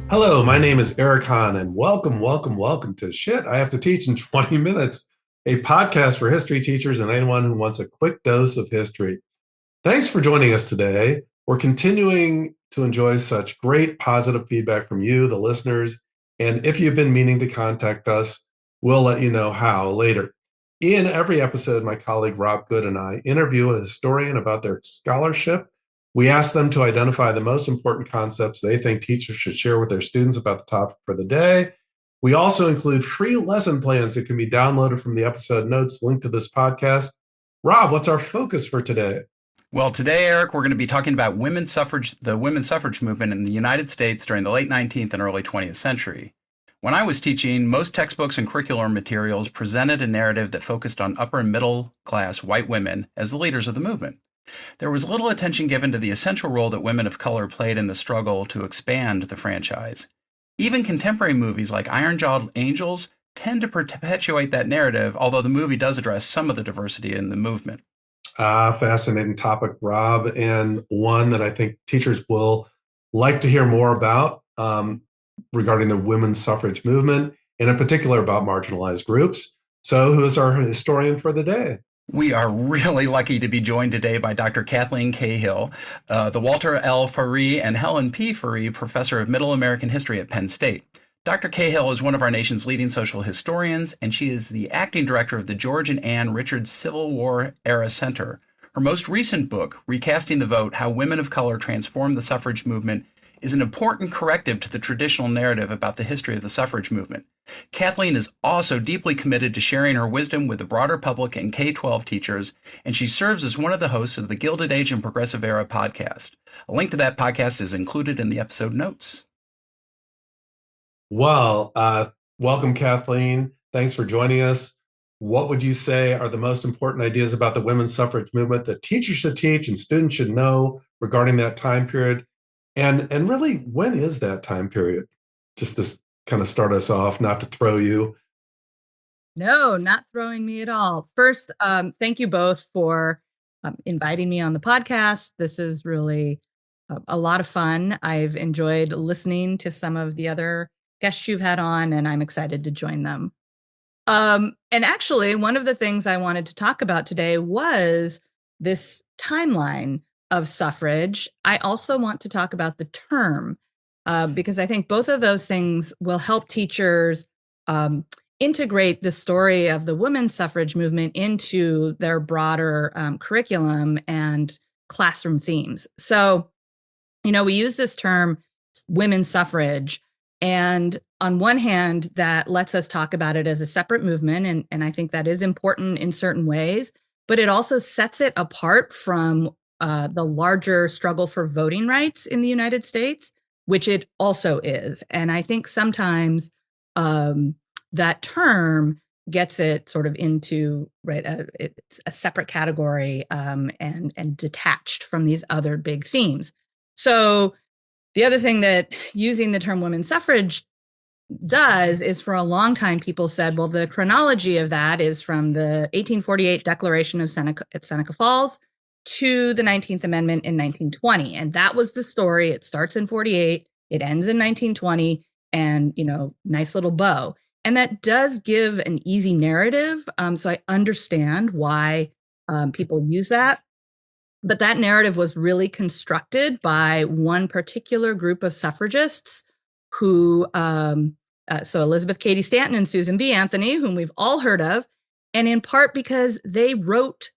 Hello, my name is Eric Hahn, and welcome to Shit I Have to Teach in 20 Minutes, a podcast for history teachers and anyone who wants a quick dose of history. Thanks for joining us today. We're continuing to enjoy such great positive feedback from you, the listeners, and if you've been meaning to contact us, we'll let you know how later. In every episode, my colleague Rob Good and I interview a historian about their scholarship. We ask them to identify the most important concepts they think teachers should share with their students about the topic for the day. We also include free lesson plans that can be downloaded from the episode notes linked to this podcast. Rob, what's our focus for today? Well, today, Eric, we're going to be talking about women's suffrage, the women's suffrage movement in the United States during the late 19th and early 20th century. When I was teaching, most textbooks and curricular materials presented a narrative that focused on upper and middle class white women as the leaders of the movement. There was little attention given to the essential role that women of color played in the struggle to expand the franchise. Even contemporary movies like Iron-Jawed Angels tend to perpetuate that narrative, although the movie does address some of the diversity in the movement. Fascinating topic, Rob, and one that I think teachers will like to hear more about regarding the women's suffrage movement, and in particular about marginalized groups. So who is our historian for the day? We are really lucky to be joined today by Dr. Cathleen Cahill, the Walter L. Ferree and Helen P. Ferree Professor of Middle American History at Penn State. Dr. Cahill is one of our nation's leading social historians, and she is the acting director of the George and Ann Richards Civil War Era Center. Her most recent book, Recasting the Vote: How Women of Color Transformed the Suffrage Movement, is an important corrective to the traditional narrative about the history of the suffrage movement. Cathleen is also deeply committed to sharing her wisdom with the broader public and K-12 teachers, and she serves as one of the hosts of the Gilded Age and Progressive Era podcast. A link to that podcast is included in the episode notes. Well, welcome, Kathleen. Thanks for joining us. What would you say are the most important ideas about the women's suffrage movement that teachers should teach and students should know regarding that time period? And really, when is that time period? Just to kind of start us off, not to throw you. No, not throwing me at all. First, thank you both for inviting me on the podcast. This is really a lot of fun. I've enjoyed listening to some of the other guests you've had on, and I'm excited to join them. And actually, one of the things I wanted to talk about today was this timeline of suffrage. I also want to talk about the term because I think both of those things will help teachers integrate the story of the women's suffrage movement into their broader curriculum and classroom themes. So, we use this term, women's suffrage, and on one hand, that lets us talk about it as a separate movement, and I think that is important in certain ways, but it also sets it apart from the larger struggle for voting rights in the United States, which it also is. And I think sometimes that term gets it sort of into, it's a separate category and detached from these other big themes. So the other thing that using the term women's suffrage does is, for a long time, people said, well, the chronology of that is from the 1848 Declaration of Seneca at Seneca Falls to the 19th Amendment in 1920. And that was the story. It starts in 48, it ends in 1920, and, nice little bow. And that does give an easy narrative. So I understand why people use that. But that narrative was really constructed by one particular group of suffragists who, so Elizabeth Cady Stanton and Susan B. Anthony, whom we've all heard of, and in part because they wrote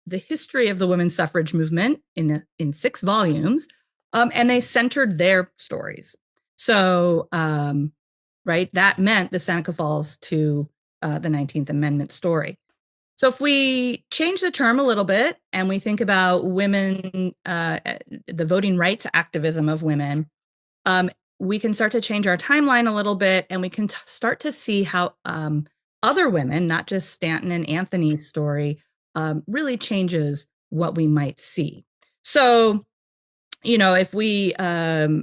the history of the women's suffrage movement in 6 volumes, and they centered their stories. So, that meant the Seneca Falls to the 19th Amendment story. So if we change the term a little bit and we think about women, the voting rights activism of women, we can start to change our timeline a little bit, and we can start to see how other women, not just Stanton and Anthony's story, really changes what we might see. So, if we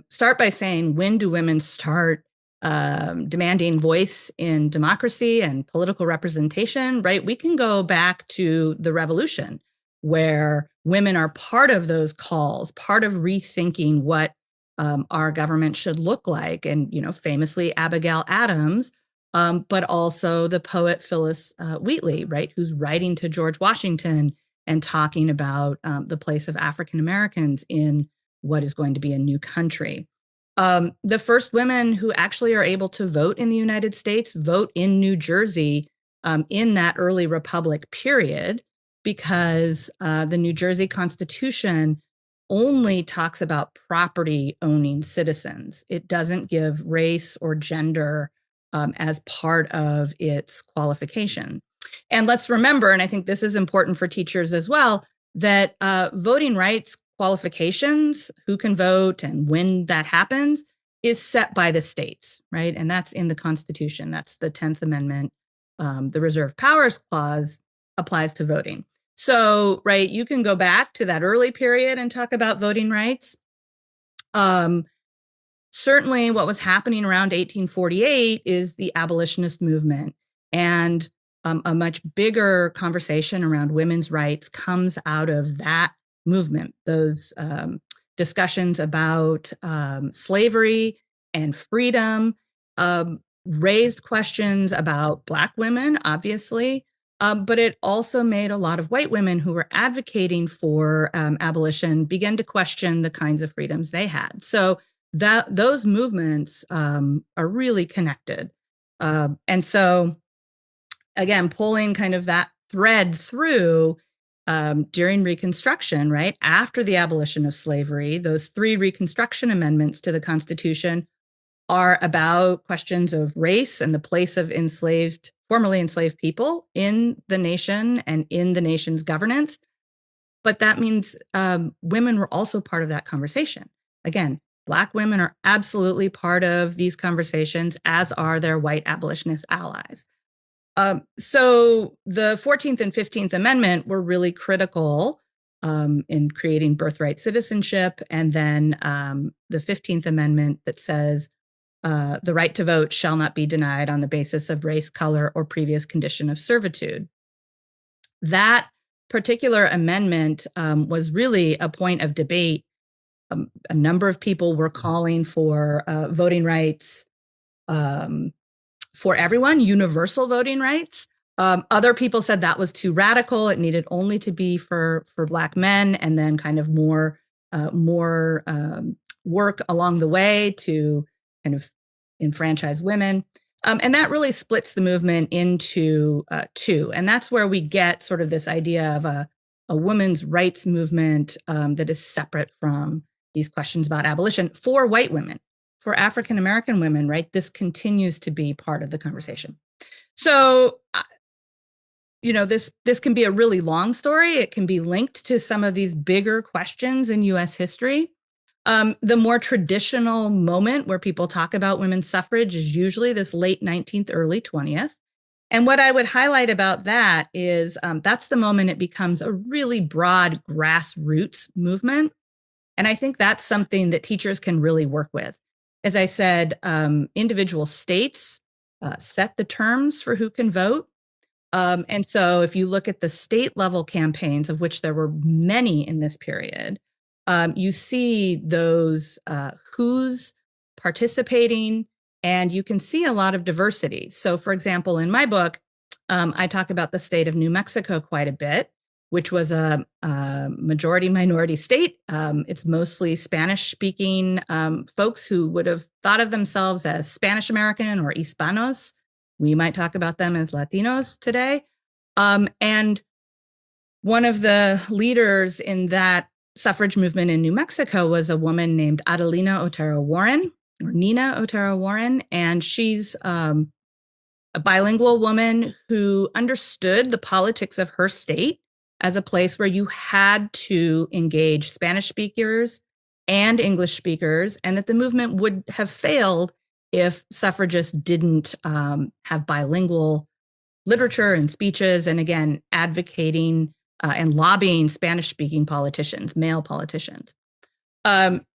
start by saying, when do women start demanding voice in democracy and political representation, we can go back to the Revolution, where women are part of those calls, part of rethinking what our government should look like. And, famously Abigail Adams, but also the poet Phyllis Wheatley, right, who's writing to George Washington and talking about the place of African Americans in what is going to be a new country. The first women who actually are able to vote in the United States vote in New Jersey in that early Republic period, because the New Jersey Constitution only talks about property owning citizens. It doesn't give race or gender as part of its qualification. And let's remember, and I think this is important for teachers as well, that voting rights qualifications, who can vote and when that happens, is set by the states, right? And that's in the Constitution. That's the 10th Amendment. The Reserve Powers Clause applies to voting. So, right, you can go back to that early period and talk about voting rights. Certainly what was happening around 1848 is the abolitionist movement, and a much bigger conversation around women's rights comes out of that movement. Those discussions about slavery and freedom raised questions about Black women, obviously, but it also made a lot of white women who were advocating for abolition begin to question the kinds of freedoms they had. So those movements are really connected. And so, again, pulling kind of that thread through during Reconstruction, right? After the abolition of slavery, those 3 Reconstruction amendments to the Constitution are about questions of race and the place of formerly enslaved people in the nation and in the nation's governance. But that means women were also part of that conversation. Again, Black women are absolutely part of these conversations, as are their white abolitionist allies. So the 14th and 15th Amendment were really critical in creating birthright citizenship. And then the 15th Amendment that says the right to vote shall not be denied on the basis of race, color, or previous condition of servitude. That particular amendment was really a point of debate. A number of people were calling for voting rights for everyone, universal voting rights. Other people said that was too radical. It needed only to be for Black men, and then kind of more work along the way to kind of enfranchise women. And that really splits the movement into 2. And that's where we get sort of this idea of a women's rights movement that is separate from these questions about abolition for white women. For African American women, right, this continues to be part of the conversation. So, this can be a really long story. It can be linked to some of these bigger questions in U.S. history. The more traditional moment where people talk about women's suffrage is usually this late 19th, early 20th. And what I would highlight about that is that's the moment it becomes a really broad grassroots movement. And I think that's something that teachers can really work with. As I said, individual states set the terms for who can vote. And so if you look at the state level campaigns, of which there were many in this period, you see those who's participating, and you can see a lot of diversity. So, for example, in my book, I talk about the state of New Mexico quite a bit, which was a majority minority state. It's mostly Spanish speaking folks who would have thought of themselves as Spanish American or Hispanos. We might talk about them as Latinos today. And one of the leaders in that suffrage movement in New Mexico was a woman named Adelina Otero Warren, or Nina Otero Warren. And she's a bilingual woman who understood the politics of her state as a place where you had to engage Spanish speakers and English speakers, and that the movement would have failed if suffragists didn't have bilingual literature and speeches, and again, advocating and lobbying Spanish-speaking politicians, male politicians.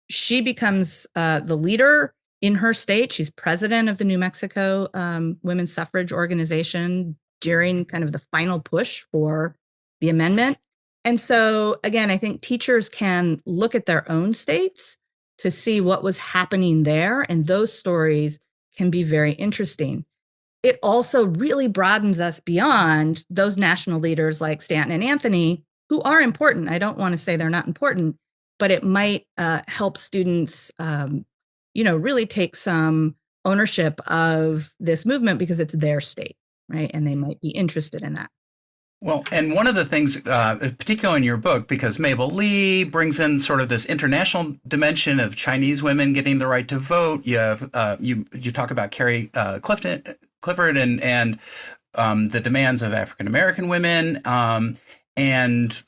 She becomes the leader in her state. She's president of the New Mexico Women's Suffrage Organization during kind of the final push for the amendment. And so, again, I think teachers can look at their own states to see what was happening there. And those stories can be very interesting. It also really broadens us beyond those national leaders like Stanton and Anthony, who are important. I don't want to say they're not important, but it might help students, really take some ownership of this movement because it's their state, right? And they might be interested in that. Well, and one of the things, particularly in your book, because Mabel Lee brings in sort of this international dimension of Chinese women getting the right to vote. You have you talk about Carrie Clifford and the demands of African American women and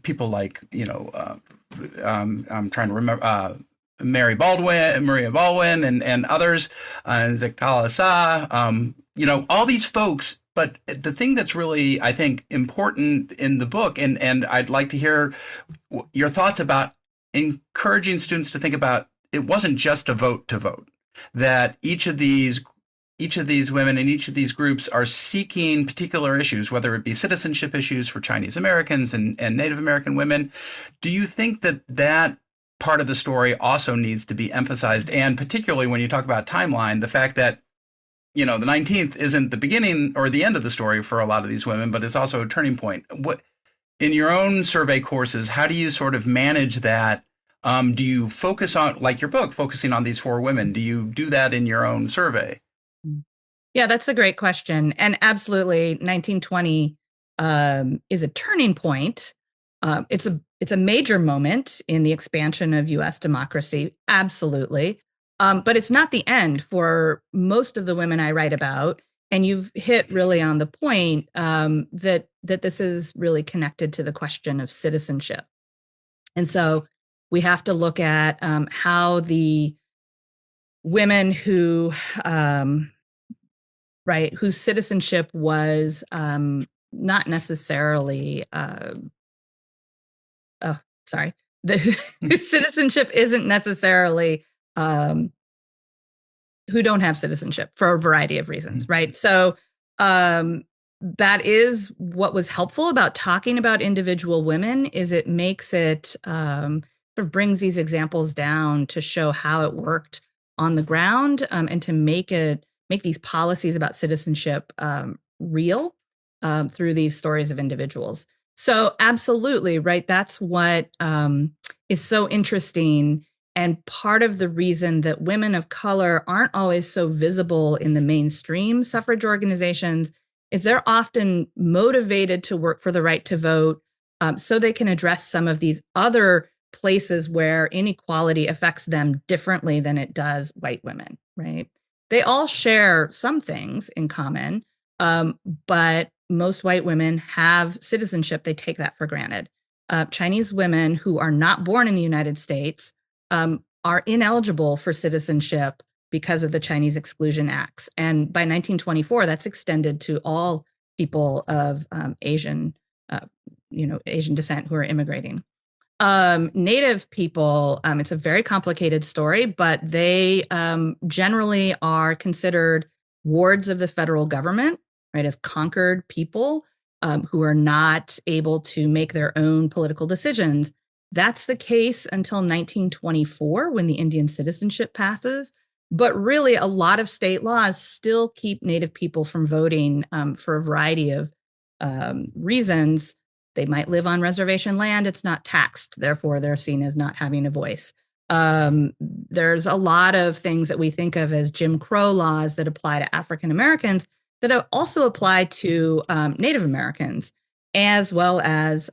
people like I'm trying to remember Maria Baldwin and others, Zictala Sa, all these folks. But the thing that's really, I think, important in the book, and I'd like to hear your thoughts about encouraging students to think about, it wasn't just a vote to vote, that each of these women and each of these groups are seeking particular issues, whether it be citizenship issues for Chinese Americans and Native American women. Do you think that part of the story also needs to be emphasized? And particularly when you talk about timeline, the fact that the 19th isn't the beginning or the end of the story for a lot of these women, but it's also a turning point. What, in your own survey courses, how do you sort of manage that? Do you focus on, like your book, focusing on these 4 women? Do you do that in your own survey? Yeah, that's a great question. And absolutely, 1920 is a turning point. It's a major moment in the expansion of U.S. democracy. Absolutely. But it's not the end for most of the women I write about. And you've hit really on the point that this is really connected to the question of citizenship. And so we have to look at how the women whose citizenship was not necessarily, whose citizenship isn't necessarily who don't have citizenship for a variety of reasons, right? So that is what was helpful about talking about individual women, is it makes it sort of brings these examples down to show how it worked on the ground, and to make these policies about citizenship real through these stories of individuals. So absolutely, right? That's what is so interesting. And part of the reason that women of color aren't always so visible in the mainstream suffrage organizations is they're often motivated to work for the right to vote, so they can address some of these other places where inequality affects them differently than it does white women, right? They all share some things in common, but most white women have citizenship. They take that for granted. Chinese women who are not born in the United States are ineligible for citizenship because of the Chinese Exclusion Acts. And by 1924, that's extended to all people of Asian descent who are immigrating. Native people, it's a very complicated story, but they generally are considered wards of the federal government, right, as conquered people who are not able to make their own political decisions. That's the case until 1924, when the Indian citizenship passes. But really, a lot of state laws still keep Native people from voting for a variety of reasons. They might live on reservation land. It's not taxed. Therefore, they're seen as not having a voice. There's a lot of things that we think of as Jim Crow laws that apply to African Americans that also apply to Native Americans, as well as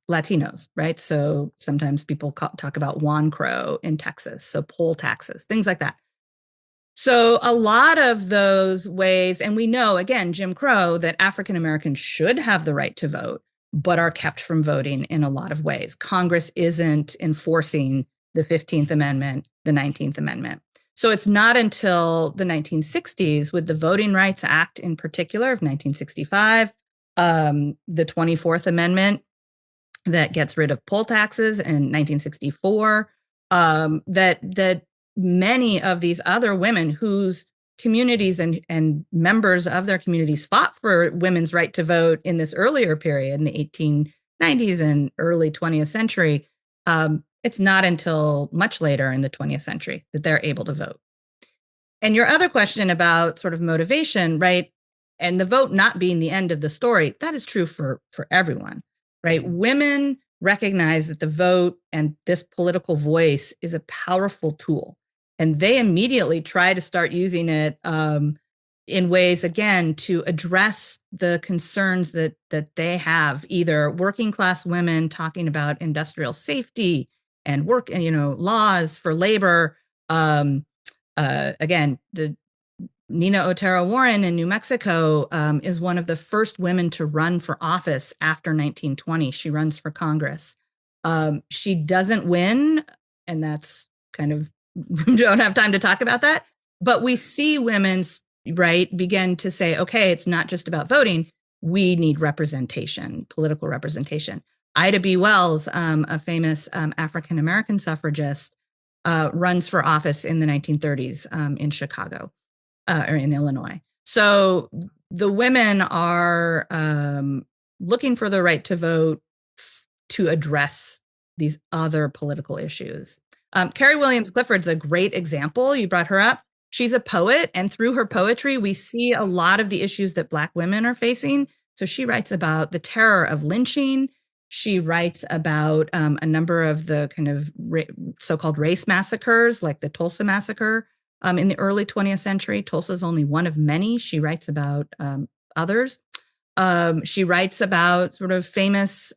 Latinos, right? So sometimes people talk about Juan Crow in Texas, so poll taxes, things like that. So a lot of those ways, and we know, again, Jim Crow, that African Americans should have the right to vote, but are kept from voting in a lot of ways. Congress isn't enforcing the 15th Amendment, the 19th Amendment. So it's not until the 1960s, with the Voting Rights Act in particular of 1965, the 24th Amendment, that gets rid of poll taxes in 1964, that many of these other women whose communities and members of their communities fought for women's right to vote in this earlier period, in the 1890s and early 20th century, It's not until much later in the 20th century that they're able to vote. And your other question about sort of motivation, right? And the vote not being the end of the story, that is true for everyone, right? Women recognize that the vote and this political voice is a powerful tool. And they immediately try to start using it in ways, again, to address the concerns that they have, either working class women talking about industrial safety and work, and laws for labor. Again, the Nina Otero Warren in New Mexico is one of the first women to run for office after 1920. She runs for Congress. She doesn't win, and that's kind of, we don't have time to talk about that. But we see women's begin to say, okay, it's not just about voting. We need representation, political representation. Ida B. Wells, a famous African-American suffragist, runs for office in the 1930s in Chicago or in Illinois. So the women are looking for the right to vote to address these other political issues. Carrie Williams Clifford's a great example. You brought her up. She's a poet, and through her poetry, we see a lot of the issues that Black women are facing. So she writes about the terror of lynching. She writes about a number of the kind of so-called race massacres, like the Tulsa massacre in the early 20th century. Tulsa is only one of many. She writes about others. She writes about sort of famous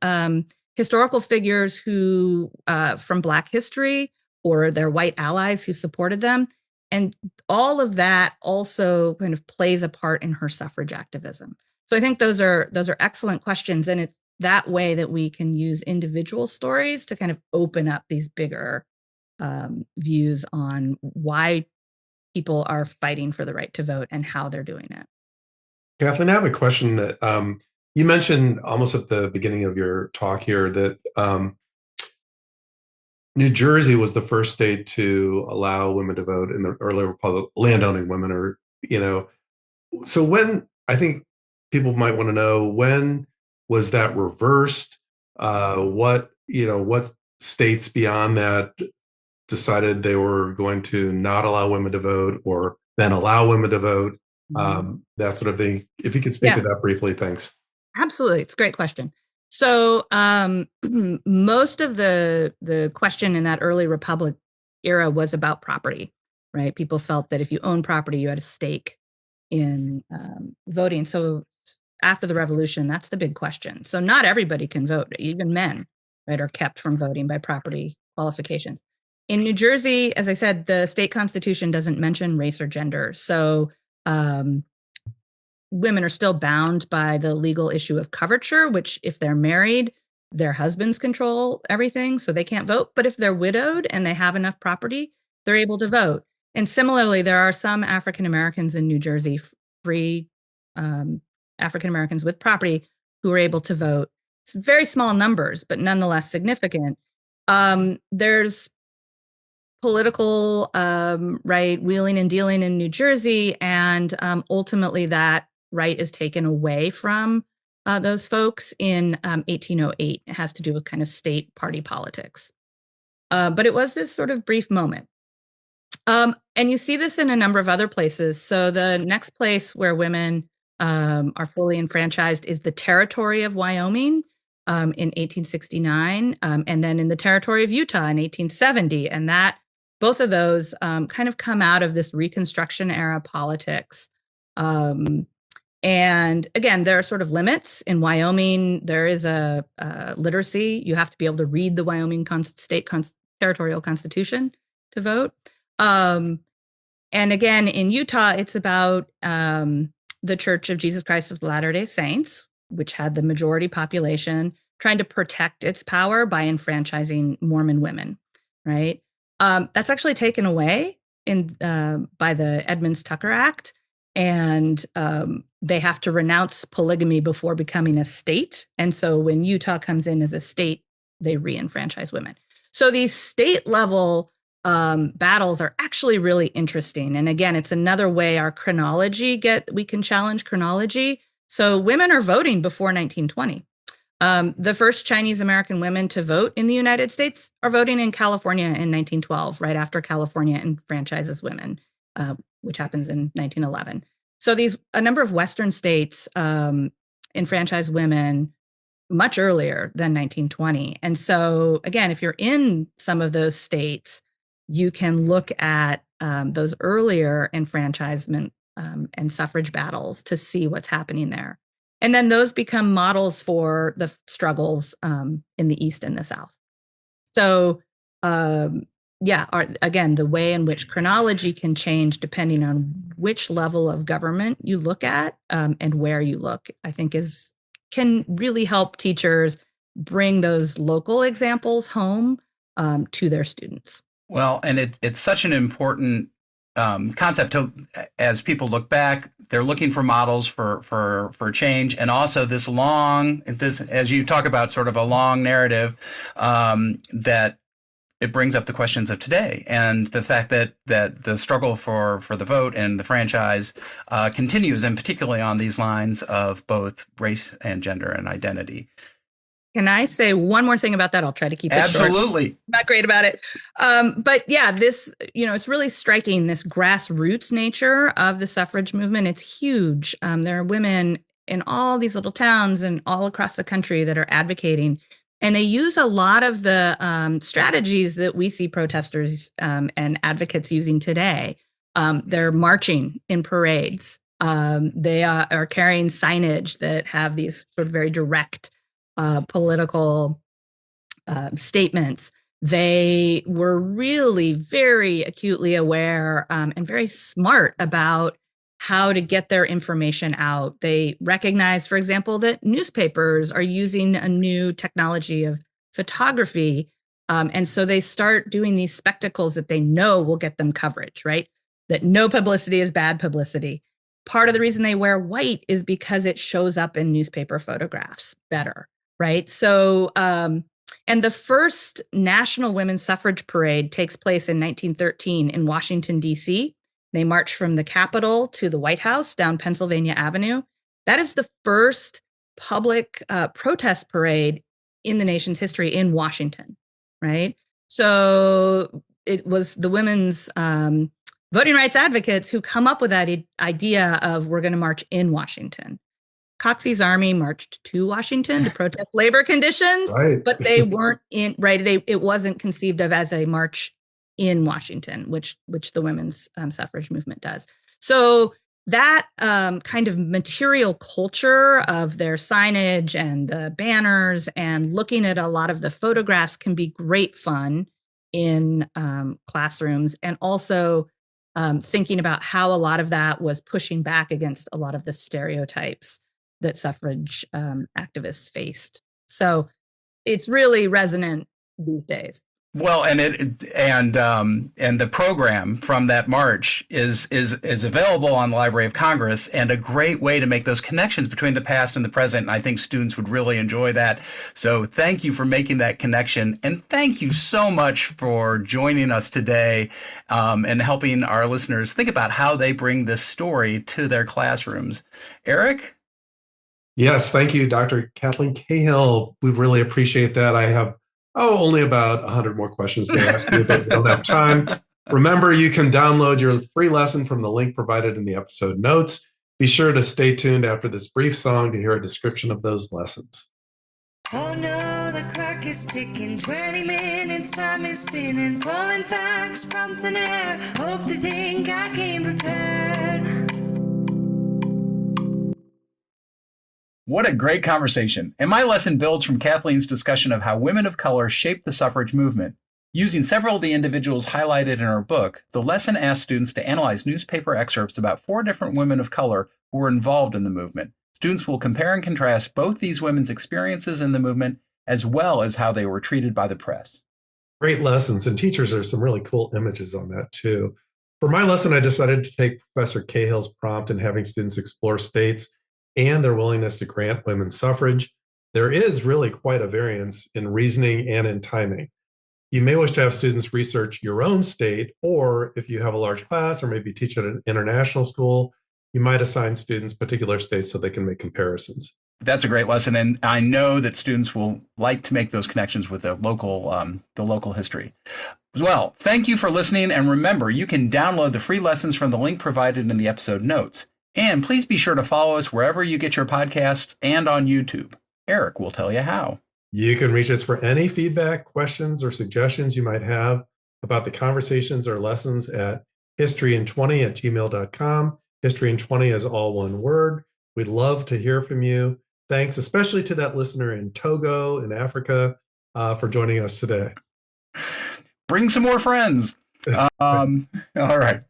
historical figures who from Black history or their white allies who supported them. And all of that also kind of plays a part in her suffrage activism. So I think those are excellent questions. And it's that way that we can use individual stories to kind of open up these bigger views on why people are fighting for the right to vote and how they're doing it. Kathleen, I have a question that you mentioned almost at the beginning of your talk here that New Jersey was the first state to allow women to vote in the early republic, landowning women, or, so when, I think people might want to know, when was that reversed? What states beyond that decided they were going to not allow women to vote or then allow women to vote? That sort of thing. If you could speak to that briefly, thanks. Absolutely. It's a great question. So most of the question in that early republic era was about property, right? People felt that if you own property, you had a stake in voting. So after the revolution, that's the big question. So not everybody can vote, even men, right, are kept from voting by property qualifications. In New Jersey, as I said, the state constitution doesn't mention race or gender. So women are still bound by the legal issue of coverture, which if they're married, their husbands control everything, so they can't vote. But if they're widowed and they have enough property, they're able to vote. And similarly, there are some African Americans in New Jersey, free African Americans with property, who are able to vote. It's very small numbers, but nonetheless significant. There's political wheeling and dealing in New Jersey, and ultimately that right is taken away from those folks in 1808. It has to do with kind of state party politics. But it was this sort of brief moment. And you see this in a number of other places. So the next place where women are fully enfranchised is the territory of Wyoming in 1869, and then in the territory of Utah in 1870. And that both of those kind of come out of this Reconstruction era politics. And again, there are sort of limits. In Wyoming, there is a literacy. You have to be able to read the Wyoming state territorial constitution to vote. And again, in Utah, it's about the Church of Jesus Christ of Latter-day Saints, which had the majority population, trying to protect its power by enfranchising Mormon women, right? That's actually taken away by the Edmunds-Tucker Act. And they have to renounce polygamy before becoming a state. And so when Utah comes in as a state, they re-enfranchise women. So these state level battles are actually really interesting. And again, it's another way our chronology we can challenge chronology. So women are voting before 1920. The first Chinese American women to vote in the United States are voting in California in 1912, right after California enfranchises women, which happens in 1911. So a number of Western states enfranchise women much earlier than 1920. And so, again, if you're in some of those states, you can look at those earlier enfranchisement and suffrage battles to see what's happening there. And then those become models for the struggles in the East and the South. So, again, the way in which chronology can change depending on which level of government you look at and where you look, I think can really help teachers bring those local examples home to their students. Well, and it's such an important concept as people look back, they're looking for models for change, and also this as you talk about, sort of a long narrative that it brings up the questions of today, and the fact that the struggle for the vote and the franchise continues, and particularly on these lines of both race and gender and identity. Can I say one more thing about that? I'll try to keep it Absolutely. short. Not great about it. But yeah, this, it's really striking, this grassroots nature of the suffrage movement. It's huge. There are women in all these little towns and all across the country that are advocating. And they use a lot of the strategies that we see protesters and advocates using today. They're marching in parades. They are carrying signage that have these sort of very direct political statements. They were really very acutely aware and very smart about how to get their information out. They recognize, for example, that newspapers are using a new technology of photography. And so they start doing these spectacles that they know will get them coverage, right? That no publicity is bad publicity. Part of the reason they wear white is because it shows up in newspaper photographs better, right? So, and the first National Women's Suffrage Parade takes place in 1913 in Washington, D.C. They march from the Capitol to the White House down Pennsylvania Avenue. That is the first public protest parade in the nation's history in Washington, right? So it was the women's voting rights advocates who come up with that idea of we're going to march in Washington. Coxey's army marched to Washington to protest labor conditions, right. But they weren't it wasn't conceived of as a march in Washington, which the women's suffrage movement does. So that kind of material culture of their signage and the banners and looking at a lot of the photographs can be great fun in classrooms, and also thinking about how a lot of that was pushing back against a lot of the stereotypes that suffrage activists faced. So it's really resonant these days. Well, and the program from that march is available on the Library of Congress, and a great way to make those connections between the past and the present. And I think students would really enjoy that. So thank you for making that connection, and thank you so much for joining us today and helping our listeners think about how they bring this story to their classrooms. Eric? Yes, thank you, Dr. Cathleen Cahill. We really appreciate that. I have only about 100 more questions to ask you, but we don't have time. Remember, you can download your free lesson from the link provided in the episode notes. Be sure to stay tuned after this brief song to hear a description of those lessons. Oh no, the clock is ticking, 20 minutes, time is spinning, pulling facts from thin air, hope they think I came prepared. What a great conversation. And my lesson builds from Kathleen's discussion of how women of color shaped the suffrage movement. Using several of the individuals highlighted in her book, the lesson asked students to analyze newspaper excerpts about 4 different women of color who were involved in the movement. Students will compare and contrast both these women's experiences in the movement, as well as how they were treated by the press. Great lessons, and teachers, there's some really cool images on that too. For my lesson, I decided to take Professor Cahill's prompt in having students explore states and their willingness to grant women's suffrage. There is really quite a variance in reasoning and in timing. You may wish to have students research your own state, or if you have a large class or maybe teach at an international school, you might assign students particular states so they can make comparisons. That's a great lesson, and I know that students will like to make those connections with the local history. Well, thank you for listening, and remember, you can download the free lessons from the link provided in the episode notes. And please be sure to follow us wherever you get your podcasts and on YouTube. Eric will tell you how. You can reach us for any feedback, questions, or suggestions you might have about the conversations or lessons at historyin20@gmail.com. Historyin20 is all one word. We'd love to hear from you. Thanks, especially to that listener in Togo in Africa, for joining us today. Bring some more friends. All right.